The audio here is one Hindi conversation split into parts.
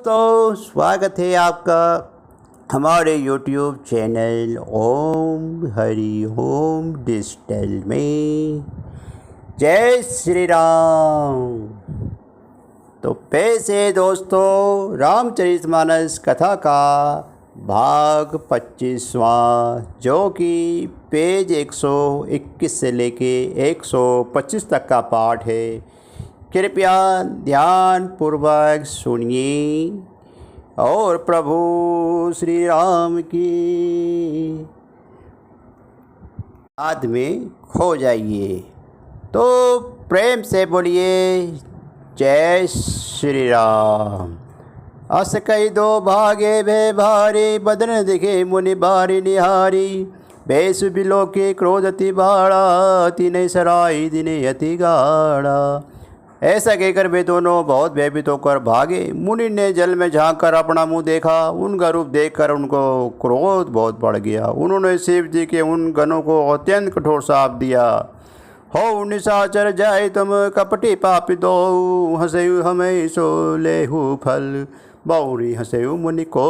दोस्तों, स्वागत है आपका हमारे YouTube चैनल ओम हरि ओम डिजिटल में। जय श्री राम। तो पेश है दोस्तों रामचरितमानस कथा का भाग 25वां, जो कि पेज 121 से लेके 125 तक का पाठ है। कृपया ध्यान पूर्वक सुनिए और प्रभु श्री राम की याद में खो जाइए। तो प्रेम से बोलिए जय श्री राम। अस कई दो भागे भे भारी, बदन दिखे मुनि बारी निहारी। बेस बिलो के क्रोधति बाड़ा, तिने सराई दिने अति गाड़ा। ऐसा कहकर वे दोनों बहुत भयभीत होकर भागे। मुनि ने जल में झांक कर अपना मुंह देखा। उनका रूप देखकर उनको क्रोध बहुत बढ़ गया। उन्होंने शिव जी के उन गणों को अत्यंत कठोर शाप दिया। हो निशाचर जाए तुम कपटी पापी दो, हंसयु हमें सो लेहु फल बहुरी हंसयु मुनि को।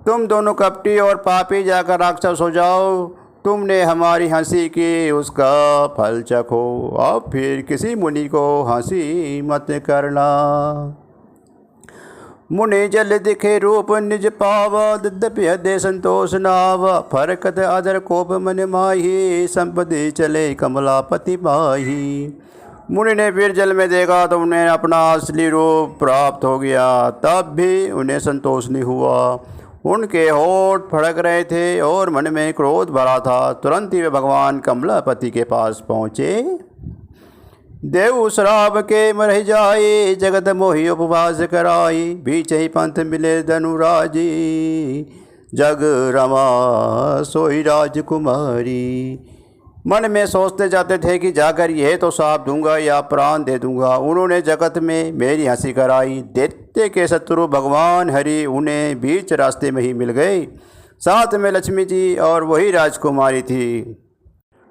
तुम दोनों कपटी और पापी जाकर राक्षस हो जाओ। तुमने हमारी हंसी की, उसका फल चखो। अब फिर किसी मुनि को हंसी मत करना। मुनि जल दिखे रूप निज पावा, यद्यपि हृदय संतोष नावा। फरकत अधर कोप मन माही, संपत्ति चले कमलापति माही। मुनि ने फिर जल में देखा तो उन्हें अपना असली रूप प्राप्त हो गया। तब भी उन्हें संतोष नहीं हुआ। उनके होठ फड़क रहे थे और मन में क्रोध भरा था। तुरंत ही वे भगवान कमलापति के पास पहुँचे। देव श्राप के मर जाए, जगत मोहि उपवास कराई। बीच ही पंथ मिले धनुराजी, जग रमा सोई राजकुमारी। मन में सोचते जाते थे कि जाकर यह तो साप दूंगा या प्राण दे दूंगा। उन्होंने जगत में मेरी हंसी कराई। दैत्य के शत्रु भगवान हरि उन्हें बीच रास्ते में ही मिल गए। साथ में लक्ष्मी जी और वही राजकुमारी थी।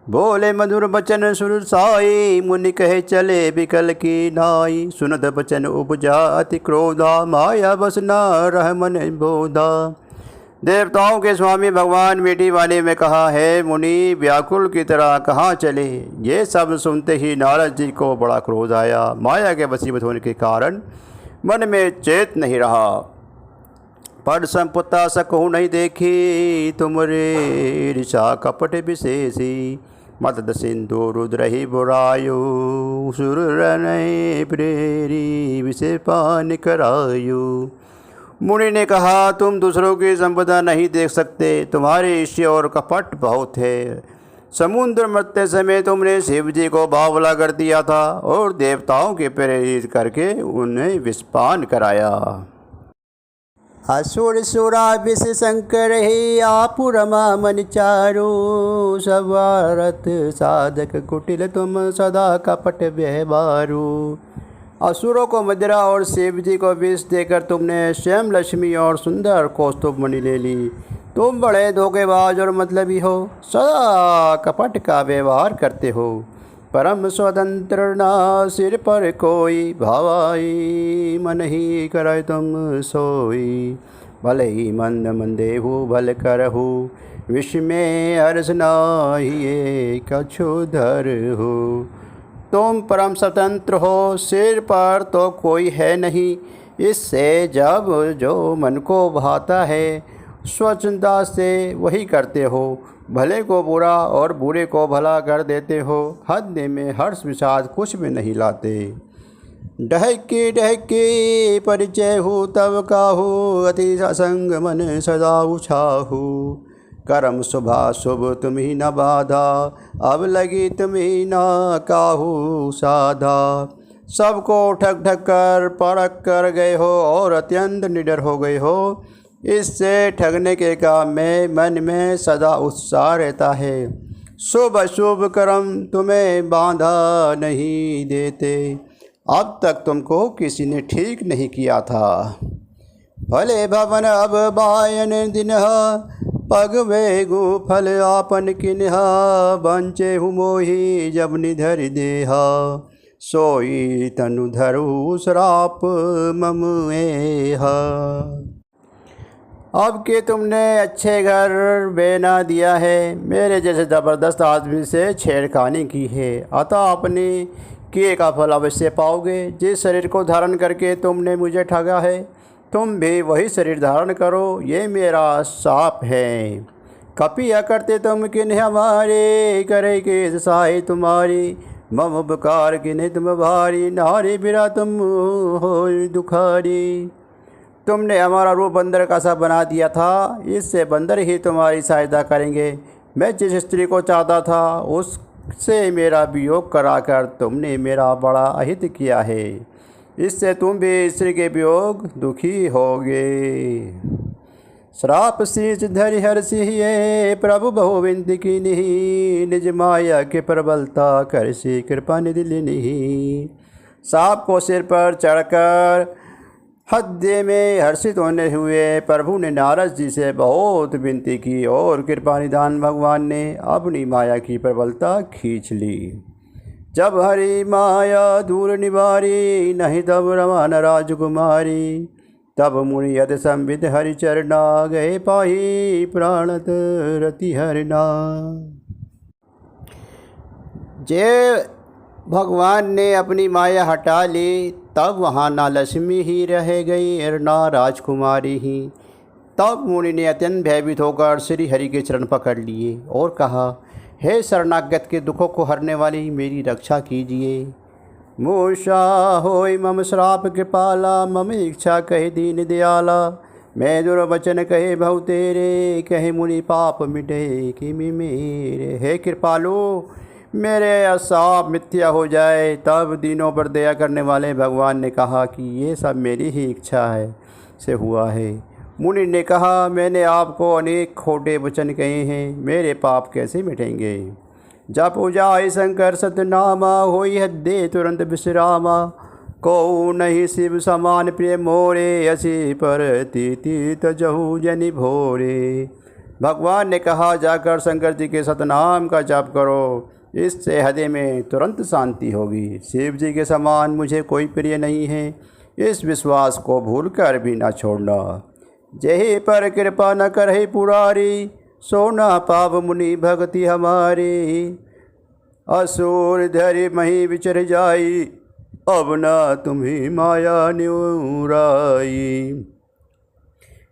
बोले मधुर बचन सुर साई, मुनि कहे चले बिकल की नाई। सुनत बचन उपजा अति क्रोधा, माया बस न रह मन बोधा। देवताओं के स्वामी भगवान मीठी वाणी में कहा, है मुनि व्याकुल की तरह कहाँ चले। ये सब सुनते ही नारद जी को बड़ा क्रोध आया। माया के वशीभूत होने के कारण मन में चेत नहीं रहा। पढ़ संपुता सकहु नहीं देखी, तुमरे ऋषा कपट विशेषी। मदद सिंधु रुद्र ही बुरायु, सुर रनय प्रेरी विषय पान करायु। मुनि ने कहा, तुम दूसरों की संपदा नहीं देख सकते, तुम्हारे ईर्ष्या और कपट बहुत है। समुद्र मरते समय तुमने शिव जी को बावला कर दिया था और देवताओं के प्रेरित करके उन्हें विषपान कराया। असुर सुरा विष शंकर ही, आपु रमा मन चारो। सवारथ साधक कुटिल तुम, सदा कपट व्यवहारो। असुरों को मदिरा और शिव जी को विष देकर तुमने स्वयं लक्ष्मी और सुंदर कौस्तुभ मणि ले ली। तुम बड़े धोखेबाज और मतलबी हो, सदा कपट का व्यवहार करते हो। परम स्वतंत्र ना सिर पर कोई, भावाई मन ही करे तुम सोई। भले ही मंद मंदेहु भल करहु, विष में हर्ष नाहि कछुधर हो। तुम परम स्वतंत्र हो, सिर पर तो कोई है नहीं। इससे जब जो मन को भाता है स्वच्छंदा से वही करते हो। भले को बुरा और बुरे को भला कर देते हो। हद में हर्ष विषाद कुछ भी नहीं लाते। डहके डहके परिचय हो तब काहू, अति असंग मन सदा उछाहू। कर्म शुभा शुभ तुम्ही न बाधा, अब लगी तुम्ही न काहू साधा। सबको ठग ठग कर परख कर गए हो और अत्यंत निडर हो गए हो। इससे ठगने के काम में मन में सदा उत्साह रहता है। शुभ अशुभ कर्म तुम्हें बांधा नहीं देते। अब तक तुमको किसी ने ठीक नहीं किया था। भले भवन अब बायन दिनहा, पग वेगु फल आपन किन्हा। बंचे हु मोही जब निधर देहा, सोई तनु धरु श्राप मम एह। अब कि तुमने अच्छे घर बना दिया है, मेरे जैसे ज़बरदस्त आदमी से छेड़खानी की है, अतः अपने किए का फल अवश्य पाओगे। जिस शरीर को धारण करके तुमने मुझे ठगा है, तुम भी वही शरीर धारण करो, ये मेरा शाप है। कपिया करते तुम किन्ह हमारे, करे के सहाय तुम्हारी, मम उपकार किन्ह तुम भारी, नारी बिरा तुम हो दुखारी। तुमने हमारा रूप बंदर का सा बना दिया था, इससे बंदर ही तुम्हारी सहायता करेंगे। मैं जिस स्त्री को चाहता था उससे मेरा वियोग कराकर तुमने मेरा बड़ा अहित किया है, इससे तुम भी स्त्री के वियोग दुखी होगे। श्राप शीर्ष धरि हर्षिये, प्रभु बहु विनती कीन्ही, निज माया के प्रबलता कर से कृपा निधि लीन्ही। सांप को सिर पर चढ़कर हृदय में हर्षित होने हुए प्रभु ने नारद जी से बहुत विनती की और कृपा निधान भगवान ने अपनी माया की प्रबलता खींच ली। जब हरि माया दूर निवारी, नहीं तब रमान राजकुमारी, तब मुनि यद संविद हरि चरना, गए पाही प्राणत रति हरिना। जे भगवान ने अपनी माया हटा ली, तब वहाँ ना लक्ष्मी ही रह गई और ना राजकुमारी ही। तब मुनि ने अत्यंत भयभीत होकर श्री हरि के चरण पकड़ लिए और कहा, हे शरणागत के दुखों को हरने वाली, मेरी रक्षा कीजिए। मूषा होय मम श्राप कृपाला, मम इच्छा कहे दीन दयाला, मैं दुर्वचन कहे भव तेरे, कहे मुनि पाप मिटे किमि मेरे। हे कृपालु, मेरे शाप मिथ्या हो जाए। तब दीनों पर दया करने वाले भगवान ने कहा कि ये सब मेरी ही इच्छा है से हुआ है। मुनि ने कहा, मैंने आपको अनेक खोटे वचन कहे हैं, मेरे पाप कैसे मिटेंगे। जब पूजा शंकर सतनामा, होई हद्दे तुरंत विश्रामा, को नहीं शिव समान प्रिय मोरे, असी पर तीति तजहु जनि भोरे। भगवान ने कहा, जाकर शंकर जी के सतनाम का जाप करो, इससे हृदय में तुरंत शांति होगी। शिव जी के समान मुझे कोई प्रिय नहीं है, इस विश्वास को भूलकर भी न छोड़ना। जही पर कृपा न करहि पुरारी, सोना पाव मुनि भक्ति हमारी। असुर धरि मही विचर जाई, अब न तुम्ही माया न्यूराई।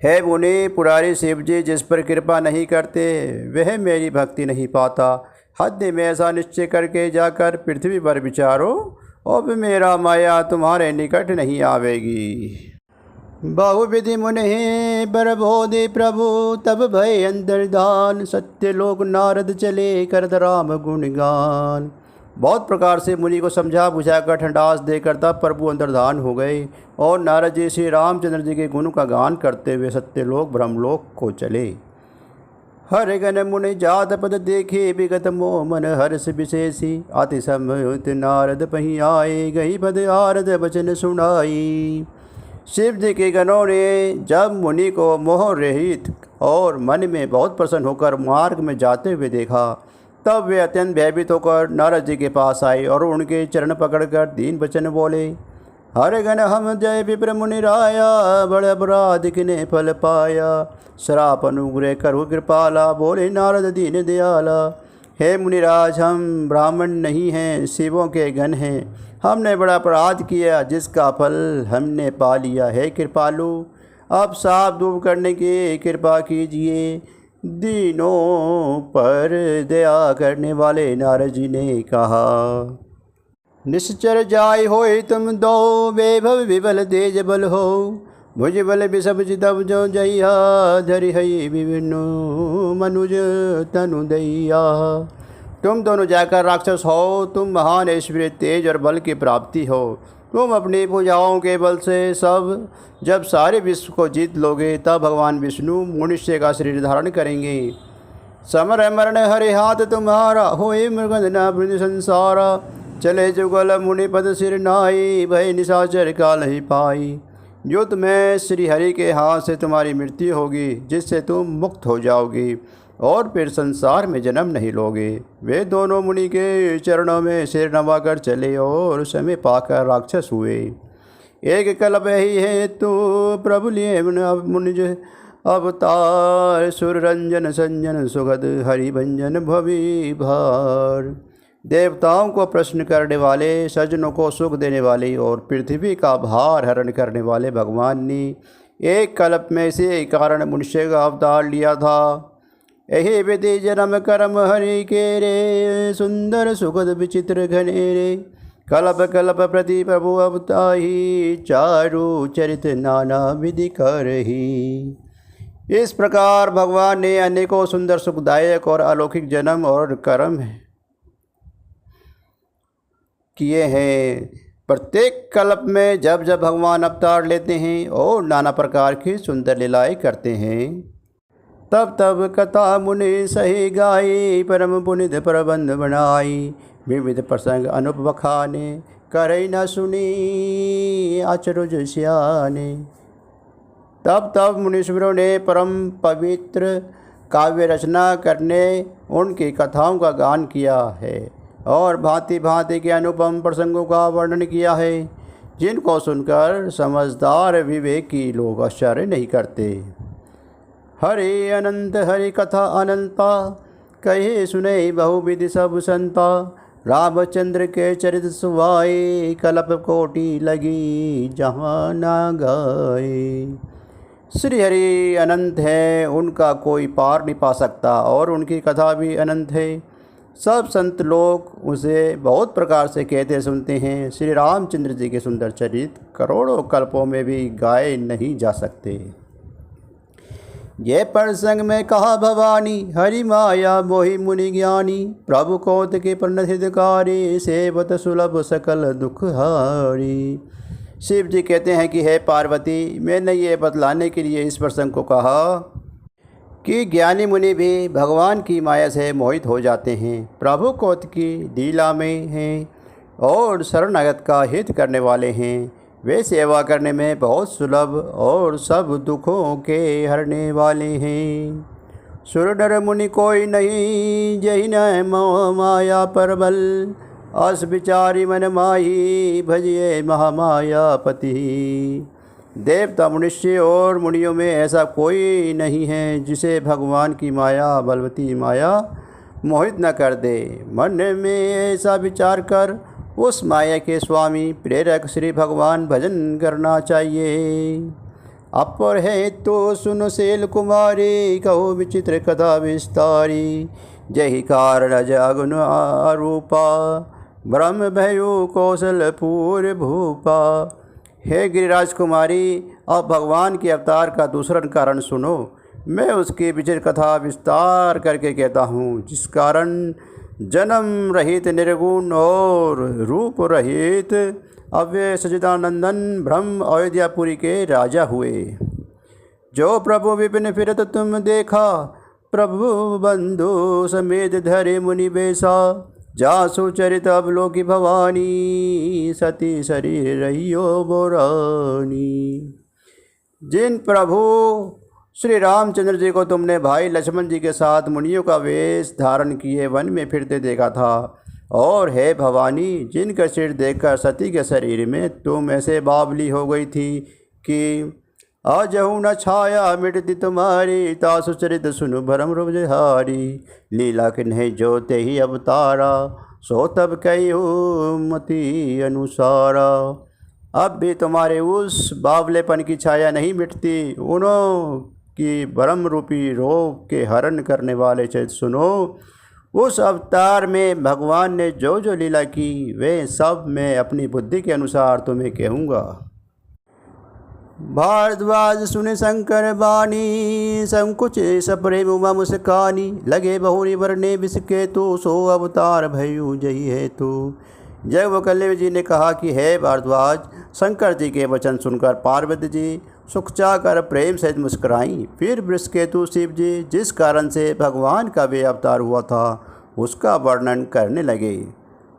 है मुनि, पुरारी शिव जी जिस पर कृपा नहीं करते, वह मेरी भक्ति नहीं पाता। हद में ऐसा निश्चय करके जाकर पृथ्वी पर विचारो, अब मेरा माया तुम्हारे निकट नहीं आवेगी। बहुविधि मुनि बरबोधि प्रभु, तब भय अंतर्धान, सत्य लोक नारद चले करत राम गुणगान। बहुत प्रकार से मुनि को समझा बुझाकर ठंडास देकर तब प्रभु अंतर्धान हो गए और नारद जी श्री रामचंद्र जी के गुण का गान करते हुए सत्यलोक ब्रह्मलोक को चले। हर गण मुनि जात पद देखे, विगत मोह मन हर्ष विशेषी, अति सम्मत नारद पही आए, गई पद आरद वचन सुनाई। शिव जी के गणों ने जब मुनि को मोह रहित और मन में बहुत प्रसन्न होकर मार्ग में जाते हुए देखा, तब वे अत्यंत भयभीत होकर नारद जी के पास आए और उनके चरण पकड़कर दीन वचन बोले। हर गण हम जय विप्र मुनि राया, बड़ अपराध किने फल पाया, श्राप अनुग्रह करहु कृपाला, बोले नारद दीन दयाला। हे मुनिराज, हम ब्राह्मण नहीं हैं, शिवों के गण हैं। हमने बड़ा अपराध किया जिसका फल हमने पा लिया। है कृपालु, अब साफ दूर करने की कृपा कीजिए। दीनों पर दया करने वाले नारद जी ने कहा, निश्चर जाय होय तुम दो, वैभव विबल तेज बल हो, भुज बल विषभ जितब जो जइया, धरि हई विभिन्न मनुज तनु दैया। तुम दोनों जाकर राक्षस हो, तुम महान ऐश्वर्य तेज और बल की प्राप्ति हो। तुम अपनी भुजाओं के बल से जब सारे विश्व को जीत लोगे, तब भगवान विष्णु मनुष्य का शरीर धारण करेंगे। समर मरण हरे हाथ तुम्हारा, होए मृगंध न वृंद संसारा, चले जुगल मुनि पद सिर नाई, भय निशाचर काल ही पाई। युद्ध में श्री हरि के हाथ से तुम्हारी मृत्यु होगी, जिससे तुम मुक्त हो जाओगी। और फिर संसार में जन्म नहीं लोगे। वे दोनों मुनि के चरणों में सिर नवाकर चले और समय पाकर राक्षस हुए। एक कल्प ही है तो प्रभु लिए मुनिज अवतार, सुर रंजन संजन सुगद हरिभंजन भवि भार। देवताओं को प्रश्न करने वाले, सज्जनों को सुख देने वाले और पृथ्वी का भार हरण करने वाले भगवान ने एक कल्प में से कारण मनुष्य का अवतार लिया था। यही विधि जन्म कर्म हरि के रे, सुंदर सुखद विचित्र घनेरे। कल्प कल्प प्रति प्रभु अवताही, चारु चरित नाना विधि करही। इस प्रकार भगवान ने अनेकों सुंदर सुखदायक और अलौकिक जन्म और कर्म किए हैं। प्रत्येक कल्प में जब जब भगवान अवतार लेते हैं और नाना प्रकार की सुंदर लीलाएं करते हैं, तब तब कथा मुनि सही गाई, परम पुनित प्रबंध बनाई। विविध प्रसंग अनुप बखाने, करई न सुनी अचरज सियाने। तब तब मुनीश्वरों ने परम पवित्र काव्य रचना करने उनकी कथाओं का गान किया है और भांति भांति के अनुपम प्रसंगों का वर्णन किया है, जिनको सुनकर समझदार विवेकी लोग आश्चर्य नहीं करते। हरि अनंत हरि कथा अनंता, कहे सुने बहुविधि सब संता। रामचंद्र के चरित सुहाए, कल्प कोटि लगी जहाँ ना गाए। श्री हरि अनंत है, उनका कोई पार नहीं पा सकता और उनकी कथा भी अनंत है। सब संत लोग उसे बहुत प्रकार से कहते सुनते हैं। श्री रामचंद्र जी के सुंदर चरित करोड़ों कल्पों में भी गाए नहीं जा सकते। ये प्रसंग में कहा भवानी, हरि माया मोहि मुनि ज्ञानी। प्रभु कौत के प्रणहितकारी, सेवत सुलभ सकल दुख हारी। शिव जी कहते हैं कि हे पार्वती, मैंने ये बतलाने के लिए इस प्रसंग को कहा कि ज्ञानी मुनि भी भगवान की माया से मोहित हो जाते हैं, प्रभु कौत की लीला में हैं और शरणागत का हित करने वाले हैं। वे सेवा करने में बहुत सुलभ और सब दुखों के हरने वाले हैं। सुर नर मुनि कोई नहीं, जही न माया पर बल। अस विचारी मन माही, भजिए महामायापति। देवता मनुष्य और मुनियों में ऐसा कोई नहीं है जिसे भगवान की माया, बलवती माया मोहित न कर दे। मन में ऐसा विचार कर उस माया के स्वामी प्रेरक श्री भगवान भजन करना चाहिए। अपर है तो सुन शैल कुमारी, कहो विचित्र कथा विस्तारी। जही कारण जगुन आरूपा, ब्रह्म भयो कौशलपुर भूपा। हे गिरिराज कुमारी, अब भगवान के अवतार का दूसरा कारण सुनो। मैं उसकी विचित्र कथा विस्तार करके कहता हूँ, जिस कारण जन्म रहित निर्गुण और रूप रहित अव्यय सच्चिदानंदन ब्रह्म अयोध्यापुरी के राजा हुए। जो प्रभु विपिन फिरत तुम देखा, प्रभु बंधु समेत धरे मुनि बेसा। जासु चरित अवलोकी भवानी, सती शरीर रहियो बोरानी। जिन प्रभु श्री रामचंद्र जी को तुमने भाई लक्ष्मण जी के साथ मुनियों का वेश धारण किए वन में फिरते देखा था, और हे भवानी, जिनका सिर देखकर सती के शरीर में तुम ऐसे बावली हो गई थी कि अजहु न छाया मिटती तुम्हारी। तासु चरित सुनु भरम रूपहारी। लीला किन्हीं जो ते ही अवतारा, सो तब कई मति अनुसारा। अब भी तुम्हारे उस बावलेपन की छाया नहीं मिटती। उन्हों की भरम रूपी रोग के हरण करने वाले चरित सुनो। उस अवतार में भगवान ने जो जो लीला की, वे सब मैं अपनी बुद्धि के अनुसार तुम्हें कहूँगा। भारद्वाज सुने शंकर बानी, संकुच सपरे मुमा मुस्कानी। लगे बहुरी वरने विषके तो, सो अवतार भयु जही है तो। जब वकल्य जी ने कहा कि हे भारद्वाज, शंकर जी के वचन सुनकर पार्वती जी सुखचा कर प्रेम सहित मुस्कुराई। फिर वृषकेतु शिव जी जिस कारण से भगवान का वे अवतार हुआ था, उसका वर्णन करने लगे।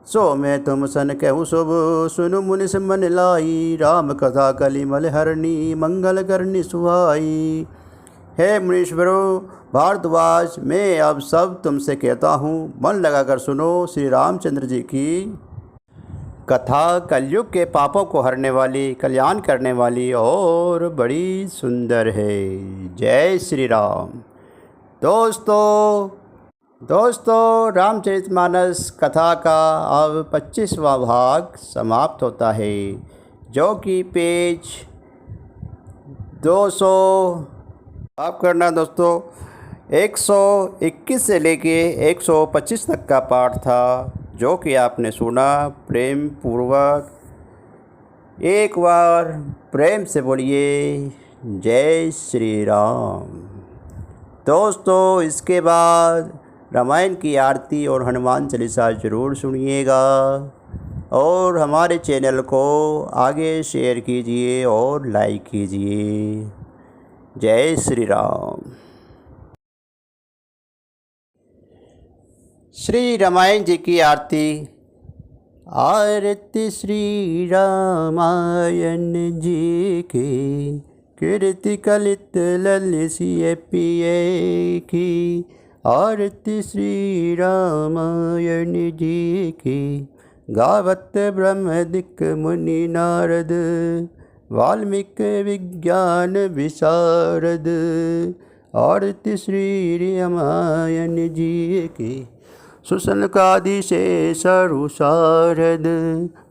सो मैं तुम सन कहूँ शुभ, सुनु मुनिस मन लाई। राम कथा कलिमल हरणी, मंगल करनी सुहाई। हे मुनीश्वरों भारद्वाज, मैं अब सब तुमसे कहता हूँ, मन लगाकर सुनो। श्री रामचंद्र जी की कथा कलयुग के पापों को हरने वाली, कल्याण करने वाली और बड़ी सुंदर है। जय श्री राम। दोस्तों रामचरितमानस कथा का अब 25वां भाग समाप्त होता है, जो कि पेज 200 आप करना दोस्तों 121 से लेके 125 तक का पाठ था, जो कि आपने सुना। प्रेम पूर्वक एक बार प्रेम से बोलिए जय श्री राम। दोस्तों इसके बाद रामायण की आरती और हनुमान चालीसा ज़रूर सुनिएगा और हमारे चैनल को आगे शेयर कीजिए और लाइक कीजिए। जय श्री राम। श्री रामायण जी की आरती। आरती श्री रामायण जी की, कीर्ति कलित ललिसिए पिए की। आरती श्री रामायण जी की, गावत ब्रह्मदिक मुनि नारद, वाल्मीकि विज्ञान विशारद। आरती श्री रामायण जी की, सुसनकादि शेषरु शारद,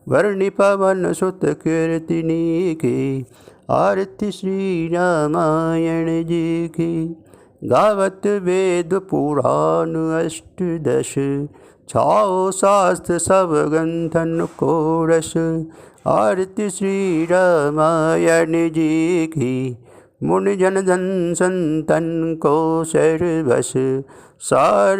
वर्णि पवन सुत कीर्तिनी की। आरती श्री रामायण जी की, गावत वेद पुराण अष्टदश, छाओ शास्त्र सब ग्रंथन को रस। आरती श्री रामायण जी की, मुनि जन धन संतन को सर्वस, सार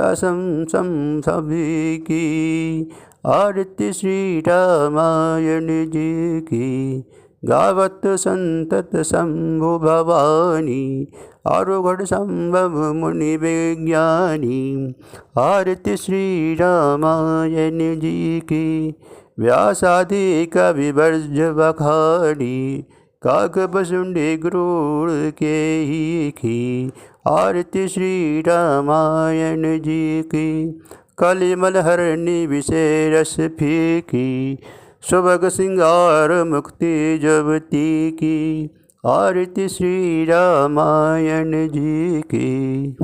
असम सभी की। आरती श्री रामायण जी की, गावत संतत शंभु भवानी, आरुगढ़ संभव मुनि विज्ञानी। आरती श्री रामायण जी की, व्यासादि कवि वर्ज बखानी, काक बसुंडी क्रूर के ही की। आरती श्री रामायण जी की, कलिमल हरणी विशेष फीकी, सुभग सिंगार मुक्ति जबती की। आरती श्री रामायण जी की,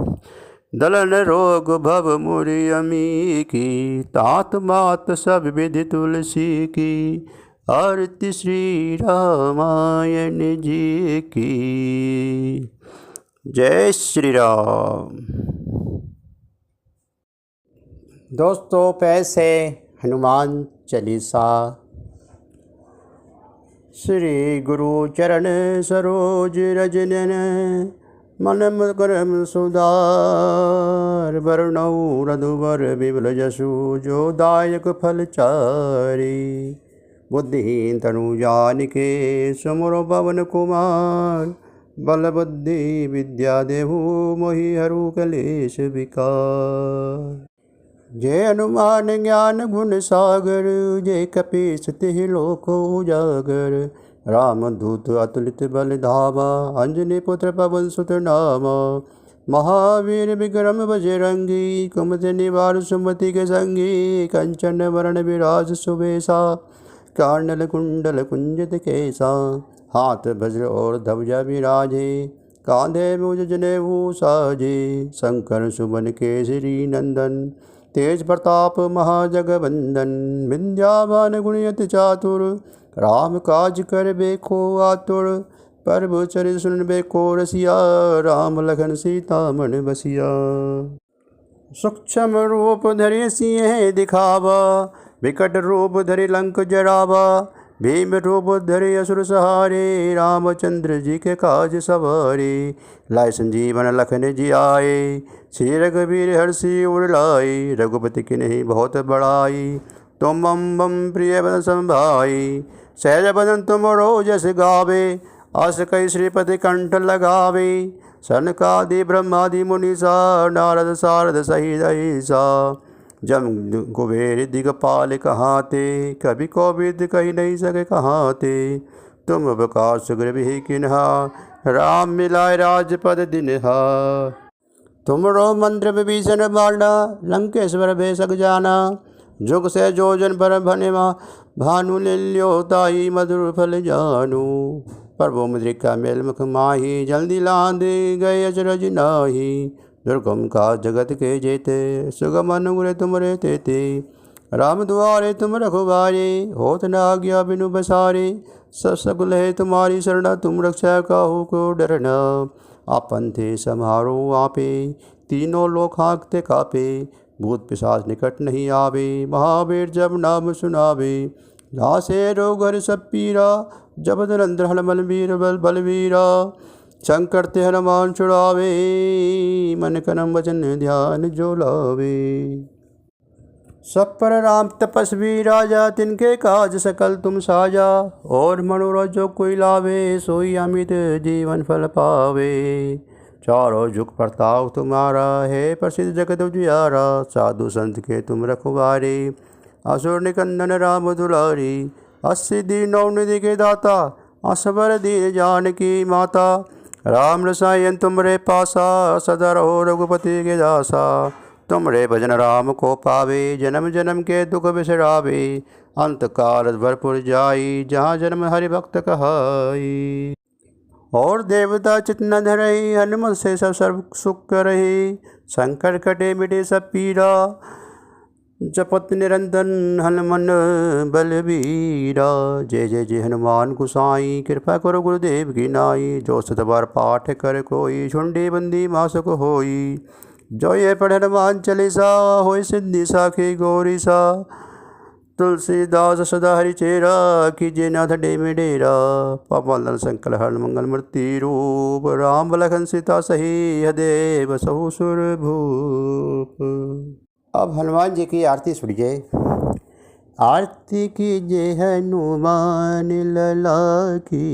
दलन रोग भव मुरि अमी की, तात मात सब विधि तुलसी की। आरती श्री रामायण जी की। जय श्री राम। दोस्तों पैसे हनुमान चालीसा। श्री गुरु चरण सरोज रज नयन, मन करम सुधार। वर्णौ रघुवर विबल जसु, जो दायक फल चारि। बुद्धिहीन तनु जानिके, सुमिरौ पवन कुमार। बल बुद्धि विद्या देहु, मोहि हरु कलेश विकार। जय हनुमान ज्ञान गुण सागर, जय कपीस तिहि लोक उजागर। रामदूत अतुलित बल धामा, अंजनी पुत्र पवन सुत नामा। महावीर विक्रम बजरंगी, कुमति निवार सुमति के संगी। कंचन वरण विराज सुबेसा, कांडल कुंडल कुंजित केसा। हाथ वज्र और ध्वजा विराजे, कांधे मुझ जनेऊ साजे। शंकर सुमन केसरी नंदन, तेज प्रताप महाजगवंदन। विंध्यावान गुणयति चातुर, राम काज कर बेको आतुर। प्रभु चरित सुन बेको रसिया, राम लखन सीता मन बसिया। सूक्ष्म रूप धरि सिंह दिखावा, विकट रूप धरि लंक जरावा। भीम रूप धरि असुर सहारे, रामचंद्र जी के काज सवारे। लाए संजीवन लखन जी आए, श्री रघुवीर हर्षि उर लाए। रघुपति की नहीं बहुत बड़ाई, तुम मम बम प्रिय बदन संभाई। सहज बदन तुम रोजस गावे, आस कई श्रीपति कंठ लगावे। सनकादि ब्रह्मादि मुनीसा, नारद सारद सहित ऐसा। जम कुबेर दिगपाल कहाते, कभी कोविद कही नहीं सके कहाते। तुम बकार सुग्रीव ही किन्हा, राम मिलाए राजपद दिनहार। तुमरो मंत्र विभीषण बांधा, लंकेश्वर भेषक जाना। जुग से जोजन पर भनिमा, भानु लिल्यो ताई मधुर फल जानू। प्रभु मुद्रिका मेल मुख माही, जल्दी लांद गए अचरज नाही। दुर्गम का जगत के जेते, सुगम अनुग्रह तुमरे तेते। राम द्वारे तुम रखवारे, होत न आज्ञा बिनु बसारे। सब सकुल है तुम्हारी शरणा, तुम रक्षा काहू को डरना। आपन थे समारो आपे, तीनों लोक हाँकते कापे। भूत पिशाच निकट नहीं आवे, महावीर जब नाम सुनावे। लासे रोग हर सब पीरा, जब निरंतर हनुमल वीर बलवीरा। शंकर ते हनुमान छुड़ावे, मन कनम वचन ध्यान जो लावे। सब पर राम तपस्वी राजा, तिनके काज सकल तुम साजा। और मनोरथ जो कोई लावे, सोई अमित जीवन फल पावे। चारों जुग प्रताप तुम्हारा, है प्रसिद्ध जगत उजियारा। साधु संत के तुम रखवारे, असुर निकंदन राम दुलारी। 80 दीनों निधि के दाता, असबर दीन जानकी माता। राम रसायन तुमरे पासा, सदा रहो रघुपति के दासा। तुमरे भजन राम को पावे, जन्म जन्म के दुख बिसरावे। अंत काल भरपुर जाई, जहाँ जन्म हरि भक्त कहाई। और देवता चित न धरई, हनुमत से सब सर्व सुख रही। संकट कटे मिटे सब पीरा, जपत निरंतर हनुमन बलबीरा। जय जय जय हनुमान गुसाई, कृपा करो गुरुदेव की नाई। जो सत बार पाठ कर कोई, झुंडी बंदी मासुक होई। जो ये पढ़ हनुमान चालीसा, होय सिद्धि साखी गौरी सा। तुलसीदास सदा हरि चेरा, कीजिए नाथ डेम डेरा। पवन संकल हर मंगल मूर्ति रूप, राम लखन सीता सही हृदय सहु सुर भूप। अब हनुमान जी की आरती सुनिए। आरती कीजिए हनुमान लला की,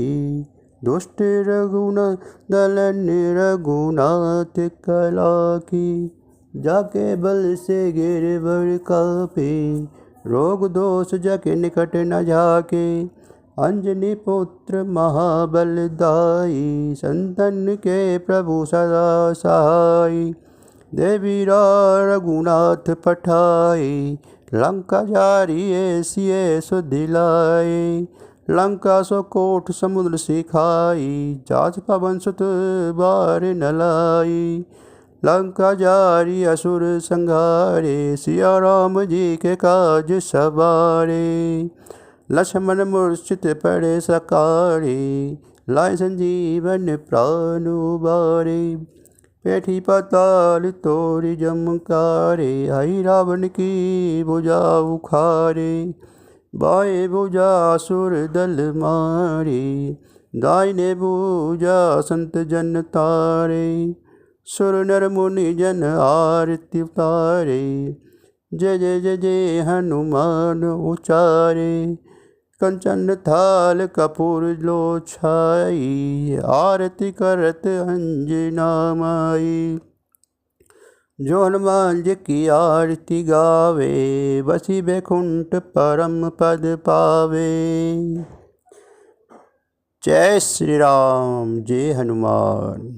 दुष्ट रघुनंदन रघुनाथ कला की। जाके बल से गिरवर कापे, रोग दोष जाके निकट न जाके। अंजनी पुत्र महाबल दाई, संतन के प्रभु सदा सहाय। देवीरा रघुनाथ पठाई, लंका जारी ऐसी सुधि लाई। लंका सो कोट समुद्र सिखाई, जात पवन सुत बार न लाई। लंका जारी असुर संघारे, सिया राम जी के काज सवारे। लक्ष्मण मूर्छित पड़े सकारे, लाए संजीवन प्राण उबारे। पेठी पाताल तोरी जमकारे, हई रावण की भुजा उखारे। बाएं भुजा असुर दल मारे, दाहिने भुजा संत जन तारे। सुर नर मुनि जन आरती उतारे, जय जय जय जय हनुमान उचारे। कंचन थाल कपूर लो छाई, आरती करत अंजना माई। जो हनुमान जी की आरती गावे, बसी बैकुंठ परम पद पावे। जय श्री राम, जय हनुमान।